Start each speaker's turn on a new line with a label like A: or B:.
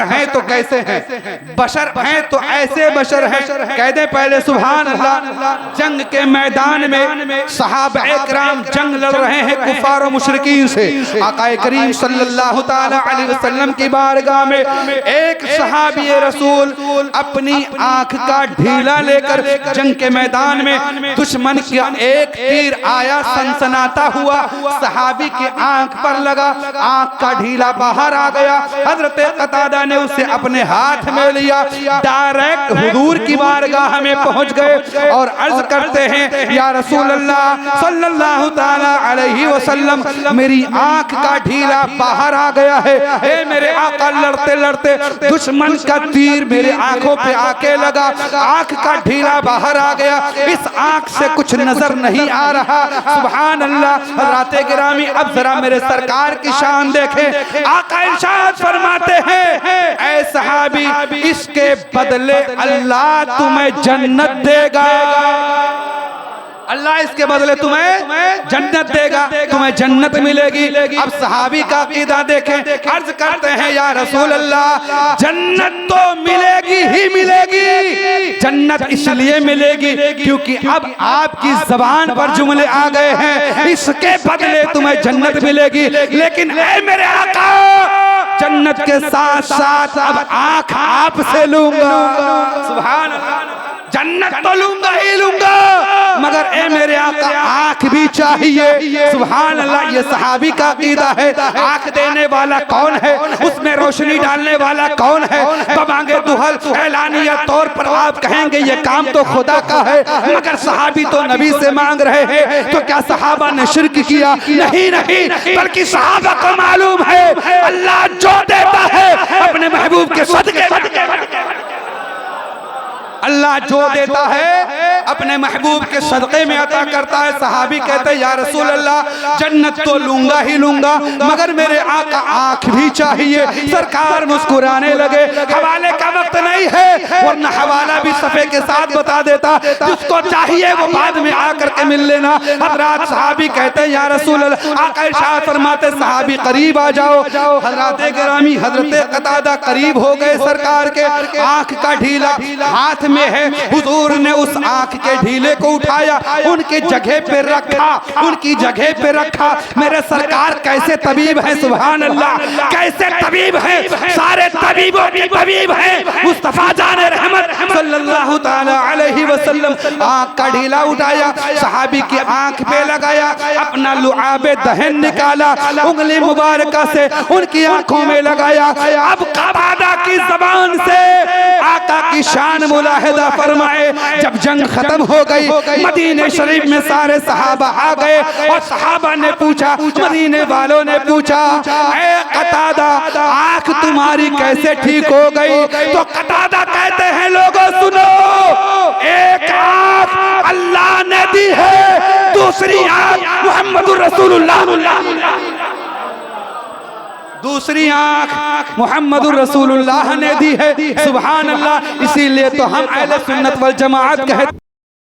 A: हैं तो कैसे हैं, बशर हैं तो ऐसे बशर हैं। कह दे पहले सुभान अल्लाह। जंग के मैदान में सहाबा किराम जंग लड़ रहे हैं कुफार और मुशरिकीन से। आका करीम सल्लल्लाहु ताला अलैहि वसल्लम की बारगाह में एक सहाबी रसूल अपनी आंख का ढीला लेकर जंग के मैदान में दुश्मन का एक तीर आया सनसनाता हुआ सहाबी के आंख पर लगा, आंख का ढीला बाहर आ गया। हजरत कतादा ने उसे अपने हाथ में लिया, डायरेक्ट हुजूर की बारगाह में पहुंच गए और अर्ज करते हैं या रसूल अल्लाह सल्लल्लाहु ताला अलैहि वसल्लम, मेरी आंख का ढीला बाहर आ गया है। ए मेरे आका, लड़ते लड़ते दुश्मन का तीर मेरे आंखों पे आके लगा, आंख का ढीला बाहर आ गया, इस आंख से कुछ नजर नहीं आ रहा। सुभान अल्लाह। हज़रात गिरामी, अब जरा मेरे सरकार की शान देखें। आका इरशाद फरमाते हैं, ऐ सहाबी, इसके बदले अल्लाह तुम्हें जन्नत देगा। अल्लाह इसके बदले तुम्हें जन्नत देगा, तुम्हें जन्नत मिलेगी। अब सहाबी का अकीदा देखें, अर्ज करते हैं या रसूल अल्लाह, जन्नत तो मिलेगी ही मिलेगी। जन्नत इसलिए मिलेगी क्योंकि अब आपकी जबान पर जुमले आ गए हैं, इसके बदले तुम्हें जन्नत मिलेगी। लेकिन ऐ मेरे आका, जन्नत के साथ साथ अब आंख आपसे लूंगा। सुभान अल्लाह। जन्नत तो लूंगा ही लूंगा, मगर ए मेरे आका आंख भी चाहिए। सुभान अल्लाह। ये सहाबी का अकीदा है। आंख देने वाला कौन है, उसमें रोशनी डालने वाला कौन है? बमांगे दुहल ऐलानिया तौर पर आप कहेंगे ये काम तो खुदा का है, मगर सहाबी तो नबी से मांग रहे हैं, तो क्या सहाबा ने शिर्क किया? नहीं नहीं, बल्कि सहाबा को मालूम है अल्लाह जो देता है अपने महबूब के सदके, अल्लाह जो देता है अपने महबूब के सदक़े में अता करता है। सहाबी कहते हैं या रसूल अल्लाह, जन्नत तो लूंगा ही लूंगा, मगर मेरे आका आंख भी चाहिए। सरकार मुस्कुराने लगे। हवाले का वक्त नहीं है, वरना हवाला भी सफ़े के साथ बता देता, जिसको चाहिए वो बाद में आकर के मिल लेना। हज़रात सहाबी कहते हैं या रसूल अल्लाह, आका इरशाद फरमाते सहाबी करीब आ जाओ। हज़रात गिरामी, हज़रत कतादा करीब हो गए सरकार के। आंख का ढीला हाथ में है, हुजूर ने उस आंख के ढीले को उठाया, उनके जगह पे रखा, उनकी जगह पे रखा। मेरे सरकार कैसे तबीब है, सुभान अल्लाह, कैसे तबीब है, सारे तबीबों के तबीब है मुस्तफा जान रहमत सल्लल्लाहु ताला अलैहि वसल्लम। आंख का ढीला उठाया, सहाबी की आंख पे लगाया, अपना लुआबे दहन निकाला, उंगली मुबारका से उनकी आंखों में लगाया। अब कतादा की जबान से आका की शान मुलाहिदा फरमाए। जब जंग खत्म हो गई, मदीने शरीफ में सारे सहाबा आ गए और सहाबा ने पूछा, मदीने वालों ने पूछा, ऐ कतादा, आंख तुम्हारी कैसे ठीक हो गई? तो कतादा कहते हैं, लोगों सुनो, एक आंख अल्लाह ने दी है, दूसरी आंख मुहम्मदुर रसूलुल्लाह, दूसरी आंख मुहम्मदुर रसूलुल्लाह ने दी है। सुभान अल्लाह। इसीलिए तो हम अहले सुन्नत वल जमाअत कहते